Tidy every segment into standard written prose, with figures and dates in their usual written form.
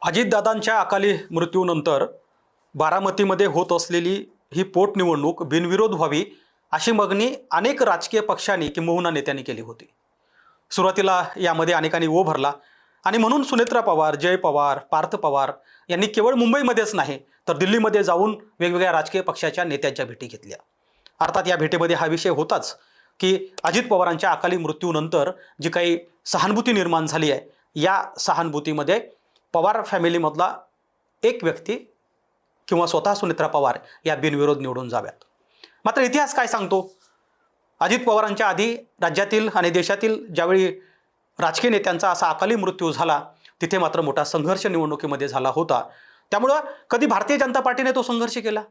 अजितदादांच्या अकाली मृत्यूनंतर बारामतीमध्ये होत असलेली ही पोटनिवडणूक बिनविरोध व्हावी अशी मागणी अनेक राजकीय पक्षांनी किंबहुना नेत्यांनी केली होती। सुरुवातीला यामध्ये अनेकांनी ओ भरला आणि म्हणून सुनेत्रा पवार, जय पवार, पार्थ पवार यांनी केवळ मुंबईमध्येच नाही तर दिल्लीमध्ये जाऊन वेगवेगळ्या राजकीय पक्षाच्या नेत्यांच्या भेटी घेतल्या। अर्थात या भेटीमध्ये हा विषय होताच की अजित पवारांच्या अकाली मृत्यूनंतर जी काही सहानुभूती निर्माण झाली आहे, या सहानुभूतीमध्ये पवार फॅमिलीमधला एक व्यक्ती किंवा स्वतः सुनेत्रा पवार या बिनविरोध निवडून जाव्यात। मात्र इतिहास काय सांगतो? अजित पवारांच्या आधी राज्यातील आणि देशातील ज्यावेळी राजकीय नेत्यांचा असा अकाली मृत्यू झाला, तिथे मात्र मोठा संघर्ष निवडणुकीमध्ये झाला होता। त्यामुळं कधी भारतीय जनता पार्टीने तो संघर्ष केला,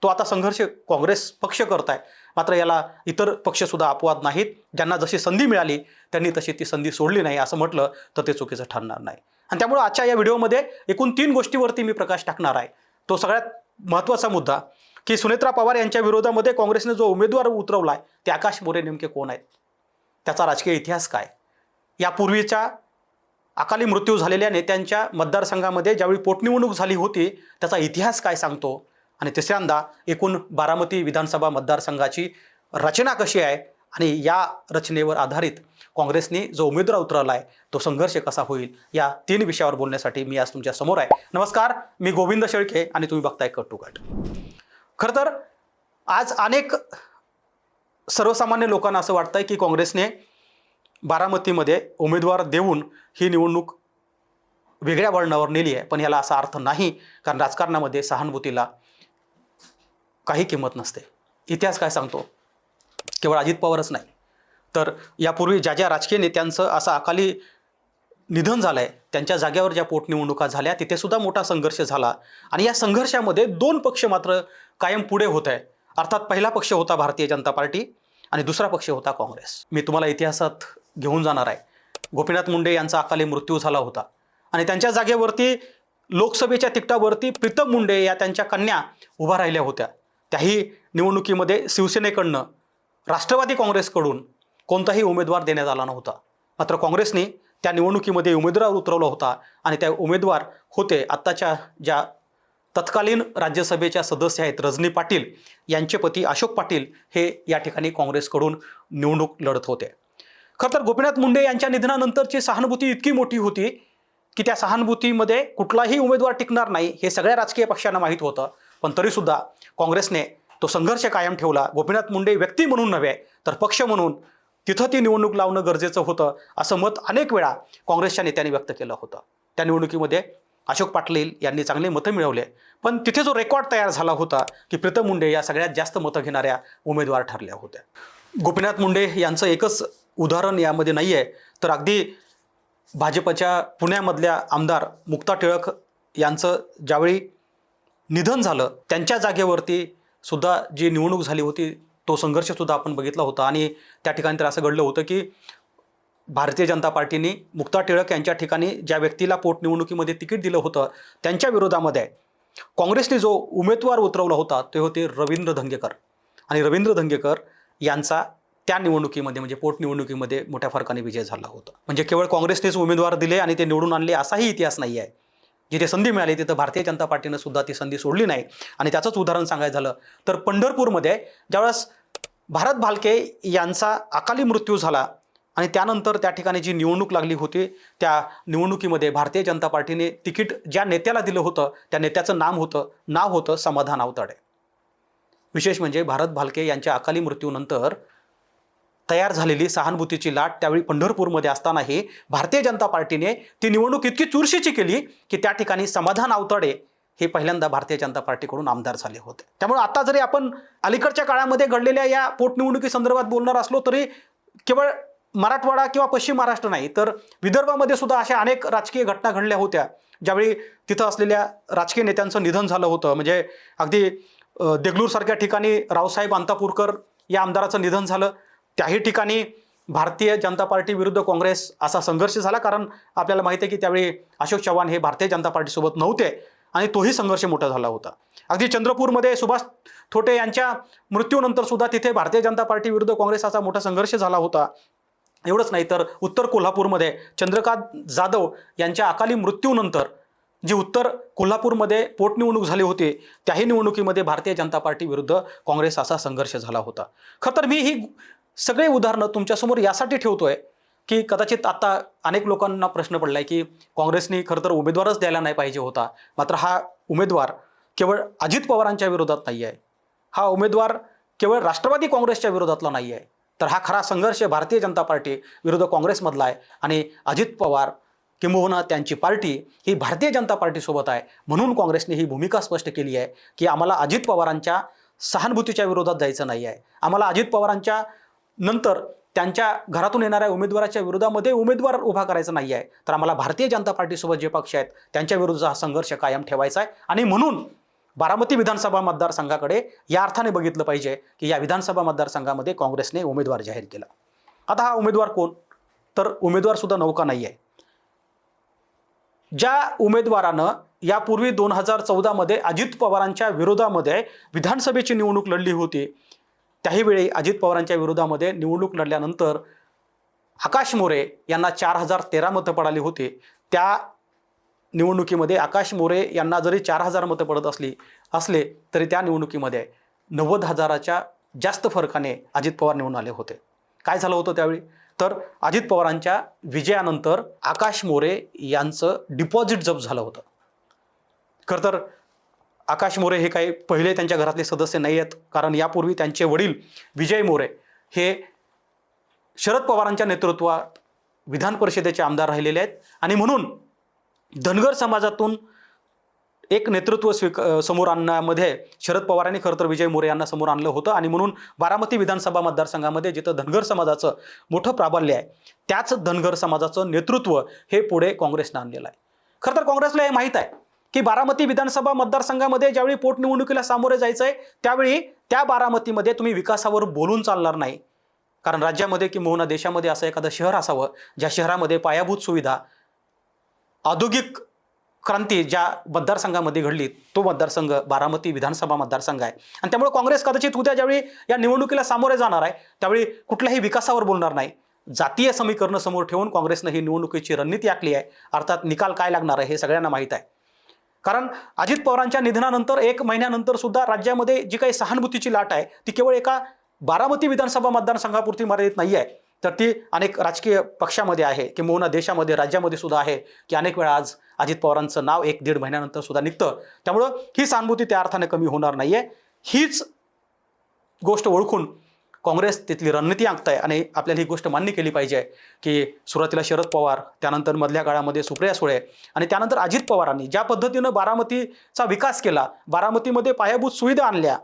तो आता संघर्ष काँग्रेस पक्ष करत आहे। मात्र याला इतर पक्षसुद्धा अपवाद नाहीत। ज्यांना जशी संधी मिळाली त्यांनी तशी ती संधी सोडली नाही असं म्हटलं तर ते चुकीचं ठरणार नाही। आणि त्यामुळे आजच्या या व्हिडिओमध्ये एकूण 3 गोष्टीवरती मी प्रकाश टाकणार आहे। तो सगळ्यात महत्त्वाचा मुद्दा की सुनेत्रा पवार यांच्या विरोधामध्ये काँग्रेसने जो उमेदवार उतरवलाय ते आकाश मोरे नेमके कोण आहेत, त्याचा राजकीय इतिहास काय, यापूर्वीच्या अकाली मृत्यू झालेल्या नेत्यांच्या मतदारसंघामध्ये ज्यावेळी पोटनिवडणूक झाली होती त्याचा इतिहास काय सांगतो, आणि तिसऱ्यांदा एकूण बारामती विधानसभा मतदारसंघाची रचना कशी आहे आणि या रचनेवर आधारित काँग्रेसने जो उमेदवार उतरवला आहे तो संघर्ष कसा होईल, या 3 विषयावर बोलण्यासाठी मी आज तुमच्या समोर आहे। नमस्कार, मी गोविंद शेळके आणि तुम्ही बघताय कट टू कट। खरं तर आज अनेक सर्वसामान्य लोकांना असं वाटतंय की काँग्रेसने बारामतीमध्ये उमेदवार देऊन ही निवडणूक वेगळ्या वळणावर नेली आहे, पण याला असा अर्थ नाही, कारण राजकारणामध्ये सहानुभूतीला काही किंमत नसते। इतिहास काय सांगतो? केवळ अजित पवारच नाही तर यापूर्वी ज्या ज्या राजकीय नेत्यांचं असं अकाली निधन झालंय त्यांच्या जागेवर ज्या पोटनिवडणुका झाल्या तिथे सुद्धा मोठा संघर्ष झाला आणि या संघर्षामध्ये 2 पक्ष मात्र कायम पुढे होत आहे। अर्थात पहिला पक्ष होता भारतीय जनता पार्टी आणि दुसरा पक्ष होता काँग्रेस। मी तुम्हाला इतिहासात घेऊन जाणार आहे। गोपीनाथ मुंडे यांचा अकाली मृत्यू झाला होता आणि त्यांच्या जागेवरती लोकसभेच्या तिकिटावरती प्रीतम मुंडे या त्यांच्या कन्या उभा राहिल्या होत्या। त्याही निवडणुकीमध्ये शिवसेनेकडनं राष्ट्रवादी काँग्रेसकडून कोणताही उमेदवार देण्यात आला नव्हता। मात्र काँग्रेसने त्या निवडणुकीमध्ये उमेदवार उतरवला होता आणि त्या उमेदवार होते आत्ताच्या ज्या तत्कालीन राज्यसभेच्या सदस्य आहेत रजनी पाटील यांचे पती अशोक पाटील, हे या ठिकाणी काँग्रेसकडून निवडणूक लढत होते। खरं तर गोपीनाथ मुंडे यांच्या निधनानंतरची सहानुभूती इतकी मोठी होती की त्या सहानुभूतीमध्ये कुठलाही उमेदवार टिकणार नाही हे सगळ्या राजकीय पक्षांना माहीत होतं, पण तरीसुद्धा काँग्रेसने तो संघर्ष कायम ठेवला। गोपीनाथ मुंडे व्यक्ती म्हणून नव्हे तर पक्ष म्हणून तिथं ती निवडणूक लावणं गरजेचं होतं असं मत अनेक वेळा काँग्रेसच्या नेत्यांनी व्यक्त केलं होतं। त्या निवडणुकीमध्ये अशोक पाटील यांनी चांगले मतं मिळवले, पण तिथे जो रेकॉर्ड तयार झाला होता की प्रीतम मुंडे या सगळ्यात जास्त मतं घेणाऱ्या उमेदवार ठरल्या होत्या। गोपीनाथ मुंडे यांचं एकच उदाहरण यामध्ये नाही आहे, तर अगदी भाजपच्या पुण्यामधल्या आमदार मुक्ता टिळक यांचं ज्यावेळी निधन झालं त्यांच्या जागेवरती सुद्धा जी निवडणूक झाली होती तो संघर्षसुद्धा आपण बघितला होता आणि त्या ठिकाणी तर असं घडलं होतं की भारतीय जनता पार्टीने मुक्ता टिळक यांच्या ठिकाणी ज्या व्यक्तीला पोटनिवडणुकीमध्ये तिकीट दिलं होतं त्यांच्या विरोधामध्ये काँग्रेसने जो उमेदवार उतरवला होता ते होते रवींद्र धंगेकर, आणि रवींद्र धंगेकर यांचा त्या निवडणुकीमध्ये म्हणजे पोटनिवडणुकीमध्ये मोठ्या फरकाने विजय झाला होता। म्हणजे केवळ काँग्रेसनेच उमेदवार दिले आणि ते निवडून आणले असाही इतिहास नाही आहे। जिथे संधी मिळाली तिथं भारतीय जनता पार्टीनं सुद्धा ती संधी सोडली नाही। आणि त्याचंच उदाहरण सांगायचं झालं तर पंढरपूरमध्ये ज्यावेळेस भारत भालके यांचा अकाली मृत्यू झाला आणि त्यानंतर त्या ठिकाणी जी निवडणूक लागली होती त्या निवडणुकीमध्ये भारतीय जनता पार्टीने तिकीट ज्या नेत्याला दिलं होतं त्या नेत्याचं नाव होतं समाधान आवताडे। विशेष म्हणजे भारत भालके यांच्या अकाली मृत्यूनंतर तयार झालेली सहानुभूतीची लाट त्यावेळी पंढरपूरमध्ये असतानाही भारतीय जनता पार्टीने ती निवडणूक इतकी चुरशीची केली की त्या ठिकाणी समाधान आवताडे हे पहिल्यांदा भारतीय जनता पार्टीकडून आमदार झाले होते। त्यामुळे आता जरी आपण अलीकडच्या काळामध्ये घडलेल्या या पोटनिवडणुकी संदर्भात बोलणार असलो तरी केवळ मराठवाडा किंवा पश्चिम महाराष्ट्र नाही तर विदर्भामध्ये सुद्धा अशा अनेक राजकीय घटना घडल्या होत्या ज्यावेळी तिथं असलेल्या राजकीय नेत्यांचं निधन झालं होतं। म्हणजे अगदी देगलूरसारख्या ठिकाणी रावसाहेब अंतापूरकर या आमदाराचं निधन झालं। त्याही ठिकाणी भारतीय जनता पार्टी विरुद्ध काँग्रेस असा संघर्ष झाला, कारण आपल्याला माहिती आहे की त्यावेळी अशोक चव्हाण हे भारतीय जनता पार्टीसोबत नव्हते आणि तोही संघर्ष मोठा झाला होता। अगदी चंद्रपूरमध्ये सुभाष थोटे यांच्या मृत्यूनंतर सुद्धा तिथे भारतीय जनता पार्टी विरुद्ध काँग्रेस मोठा संघर्ष झाला होता। एवढंच नाही तर उत्तर कोल्हापूरमध्ये चंद्रकांत जाधव यांच्या अकाली मृत्यूनंतर जी उत्तर कोल्हापूरमध्ये पोटनिवडणूक झाली होती, त्याही निवडणुकीमध्ये भारतीय जनता पार्टी विरुद्ध काँग्रेस असा संघर्ष झाला होता. खरं तर मी ही सगळे उदाहरणं तुमच्यासमोर यासाठी ठेवतोय की कदाचित आता अनेक लोकांना प्रश्न पडलाय की काँग्रेसने खरं तर उमेदवारच द्यायला नाही पाहिजे होता. मात्र हा उमेदवार केवळ अजित पवारांच्या विरोधात नाही आहे, हा उमेदवार केवळ राष्ट्रवादी काँग्रेसच्या विरोधातला नाही आहे, तर हा खरा संघर्ष भारतीय जनता पार्टी विरुद्ध काँग्रेसमधला आहे. आणि अजित पवार किंबहुना त्यांची पार्टी ही भारतीय जनता पार्टीसोबत आहे. म्हणून काँग्रेसने ही भूमिका स्पष्ट केली आहे की आम्हाला अजित पवारांच्या सहानुभूतीच्या विरोधात जायचं नाही आहे. आम्हाला अजित पवारांच्या नंतर त्यांच्या घरातून येणाऱ्या उमेदवाराच्या विरोधामध्ये उमेदवार उभा करायचा नाही आहे, तर आम्हाला भारतीय जनता पार्टीसोबत जे पक्ष आहेत त्यांच्या विरुद्ध हा संघर्ष कायम ठेवायचा आहे. आणि म्हणून बारामती विधानसभा मतदारसंघाकडे या अर्थाने बघितलं पाहिजे की या विधानसभा मतदारसंघामध्ये काँग्रेसने उमेदवार जाहीर केला. आता हा उमेदवार कोण, तर उमेदवार सुद्धा नौका नाही आहे. ज्या उमेदवारानं यापूर्वी 2014 मध्ये अजित पवारांच्या विरोधामध्ये विधानसभेची निवडणूक लढली होती, त्याही वेळी अजित पवारांच्या विरोधामध्ये निवडणूक लढल्यानंतर आकाश मोरे यांना 4013 मतं पडाली होती. त्या निवडणुकीमध्ये आकाश मोरे यांना जरी 4000 मतं पडत असले तरी त्या निवडणुकीमध्ये 90,000च्या जास्त फरकाने अजित पवार निवडून आले होते. काय झालं होतं त्यावेळी, तर अजित पवारांच्या विजयानंतर आकाश मोरे यांचं डिपॉझिट जप्त झालं होतं. खरं तर आकाश मोरे हे काही पहिले त्यांच्या घरातले सदस्य नाही आहेत, कारण यापूर्वी त्यांचे वडील विजय मोरे हे शरद पवारांच्या नेतृत्वात विधान परिषदेचे आमदार राहिलेले आहेत. आणि म्हणून धनगर समाजातून एक नेतृत्व समोर आणण्यामध्ये शरद पवारांनी खरं तर विजय मोरे यांना समोर आणलं होतं. आणि म्हणून बारामती विधानसभा मतदारसंघामध्ये जिथं धनगर समाजाचं मोठं प्राबल्य आहे, त्याच धनगर समाजाचं नेतृत्व हे पुढे काँग्रेसनं आणलेलं आहे. खरं तर काँग्रेसला हे माहीत आहे की बारामती विधानसभा मतदारसंघामध्ये ज्यावेळी पोटनिवडणुकीला सामोरे जायचं आहे त्यावेळी त्या बारामतीमध्ये तुम्ही विकासावर बोलून चालणार नाही, कारण राज्यामध्ये किंबहुना देशामध्ये असं एखादं शहर असावं ज्या शहरामध्ये पायाभूत सुविधा, औद्योगिक क्रांती ज्या मतदारसंघामध्ये घडली, तो मतदारसंघ बारामती विधानसभा मतदारसंघ आहे. आणि त्यामुळे काँग्रेस कदाचित उद्या ज्यावेळी या निवडणुकीला सामोरे जाणार आहे त्यावेळी कुठल्याही विकासावर बोलणार नाही. जातीय समीकरणं समोर ठेवून काँग्रेसनं ही निवडणुकीची रणनीती आखली आहे. अर्थात निकाल काय लागणार आहे हे सगळ्यांना माहीत आहे, कारण अजित पवारांच्या निधनानंतर 1 महिन्यानंतर सुद्धा राज्यामध्ये जी काही सहानुभूतीची लाट आहे ती केवळ एका बारामती विधानसभा मतदारसंघापुरती मर्यादित नाही आहे, तर ती अनेक राजकीय पक्षामध्ये आहे किंबहुना देशामध्ये राज्यामध्ये सुद्धा आहे की अनेक वेळा आज अजित पवारांचं नाव 1-1.5 महिन्यानंतर सुद्धा निघतं. त्यामुळं ही सहानुभूती त्या अर्थाने कमी होणार नाही आहे. हीच गोष्ट ओळखून काँग्रेस तिथली रणनीती आखत आहे. आणि आपल्याला ही गोष्ट मान्य केली पाहिजे की सुरुवातीला शरद पवार, त्यानंतर मधल्या काळामध्ये सुप्रिया सुळे आणि त्यानंतर अजित पवारांनी ज्या पद्धतीनं बारामतीचा विकास केला, बारामतीमध्ये पायाभूत सुविधा आणल्या,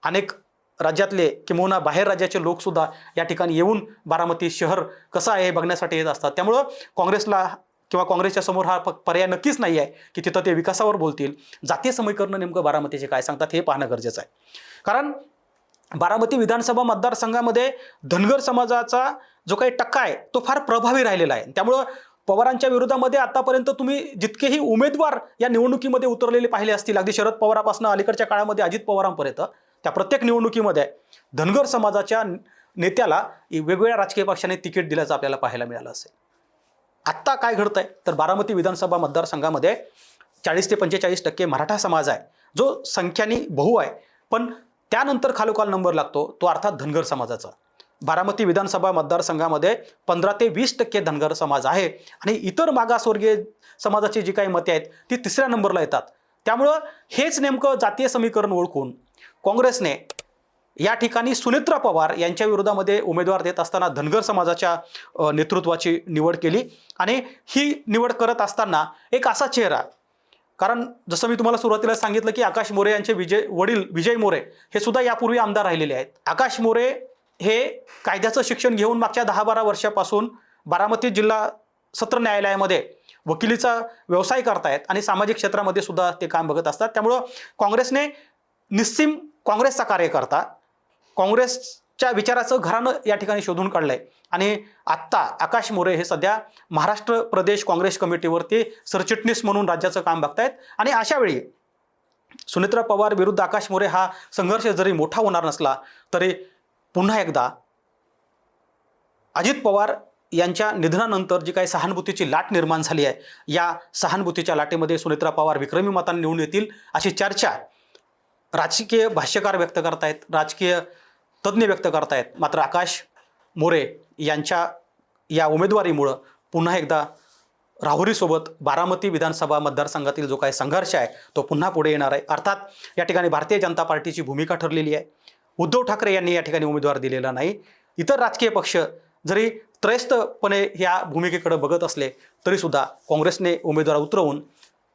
अनेक राज्यातले किंबहुना बाहेर राज्याचे लोकसुद्धा या ठिकाणी येऊन बारामती शहर कसं आहे हे बघण्यासाठी येत असतात. त्यामुळं काँग्रेसला किंवा काँग्रेसच्या समोर हा पर्याय नक्कीच नाही आहे की तिथं ते विकासावर बोलतील. जातीय समीकरणं नेमकं बारामतीचे काय सांगतात हे पाहणं गरजेचं आहे, कारण बारामती विधानसभा मतदारसंघामध्ये धनगर समाजाचा जो काही टक्का आहे तो फार प्रभावी राहिलेला आहे. त्यामुळं पवारांच्या विरोधामध्ये आतापर्यंत तुम्ही जितकेही उमेदवार या निवडणुकीमध्ये उतरलेले पाहिले असतील, अगदी शरद पवारापासून अलीकडच्या काळामध्ये अजित पवारांपर्यंत, त्या प्रत्येक निवडणुकीमध्ये धनगर समाजाच्या नेत्याला वेगवेगळ्या राजकीय पक्षाने तिकीट दिल्याचं आपल्याला पाहायला मिळालं असेल. आत्ता काय घडतंय तर बारामती विधानसभा मतदारसंघामध्ये 40 ते 45% मराठा समाज आहे, जो संख्याने बहु आहे, पण त्यानंतर खालोखाल नंबर लागतो तो अर्थात धनगर समाजाचा. बारामती विधानसभा मतदारसंघामध्ये 15 ते 20% धनगर समाज आहे आणि इतर मागासवर्गीय समाजाची जी काही मते आहेत ती 3ऱ्या नंबरला येतात. त्यामुळं हेच नेमकं जातीय समीकरण ओळखून काँग्रेसने या ठिकाणी सुनेत्रा पवार यांच्या विरोधामध्ये उमेदवार देत असताना धनगर समाजाच्या नेतृत्वाची निवड केली. आणि ही निवड करत असताना एक असा चेहरा, कारण जसं मी तुम्हाला सुरुवातीला सांगितलं की आकाश मोरे यांचे वडील विजय मोरे हे सुद्धा यापूर्वी आमदार राहिलेले आहेत. आकाश मोरे हे कायद्याचं शिक्षण घेऊन मागच्या 10-12 वर्षापासून बारामती जिल्हा सत्र न्यायालयामध्ये वकिलीचा व्यवसाय करतायत आणि सामाजिक क्षेत्रामध्ये सुद्धा ते काम बघत असतात. त्यामुळं काँग्रेसने निस्सीम काँग्रेसचा कार्यकर्ता, काँग्रेसच्या विचाराचं घराणं या ठिकाणी शोधून काढलंय. आणि आत्ता आकाश मोरे हे सध्या महाराष्ट्र प्रदेश काँग्रेस कमिटीवरती सरचिटणीस म्हणून राज्याचं काम बघतायत. आणि अशा वेळी सुनेत्रा पवार विरुद्ध आकाश मोरे हा संघर्ष जरी मोठा होणार नसला तरी पुन्हा एकदा अजित पवार यांच्या निधनानंतर जी काही सहानुभूतीची लाट निर्माण झाली आहे, या सहानुभूतीच्या लाटेमध्ये सुनेत्रा पवार विक्रमी मतांनी निवडून येतील अशी चर्चा राजकीय भाष्यकार व्यक्त करतायत, राजकीय तज्ज्ञ व्यक्त करतायत. मात्र आकाश मोरे यांच्या या उमेदवारीमुळं पुन्हा एकदा राहुरीसोबत बारामती विधानसभा मतदारसंघातील जो काही संघर्ष आहे तो पुन्हा पुढे येणार आहे. अर्थात या ठिकाणी भारतीय जनता पार्टीची भूमिका ठरलेली आहे. उद्धव ठाकरे यांनी या ठिकाणी उमेदवार दिलेला नाही. इतर राजकीय पक्ष जरी त्रयस्थपणे या भूमिकेकडे बघत असले तरीसुद्धा काँग्रेसने उमेदवार उतरवून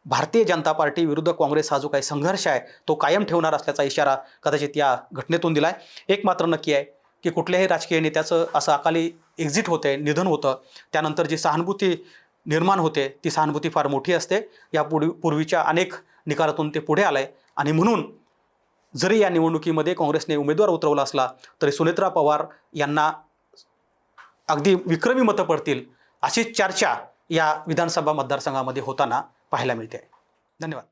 भारतीय जनता पार्टी विरुद्ध काँग्रेस हा जो काही संघर्ष आहे तो कायम ठेवणार असल्याचा इशारा कदाचित या घटनेतून दिला आहे. एक मात्र नक्की आहे की कुठल्याही राजकीय नेत्याचं असं अकाली एक्झिट होते, निधन होतं, त्यानंतर जी सहानुभूती निर्माण होते ती सहानुभूती फार मोठी असते. या पूर्वीच्या अनेक निकालातून ते पुढे आलं आहे आणि म्हणून जरी या निवडणुकीमध्ये काँग्रेसने उमेदवार उतरवला असला तरी सुनेत्रा पवार यांना अगदी विक्रमी मतं पडतील अशी चर्चा या विधानसभा मतदारसंघामध्ये होताना पाहायला मिळते. धन्यवाद.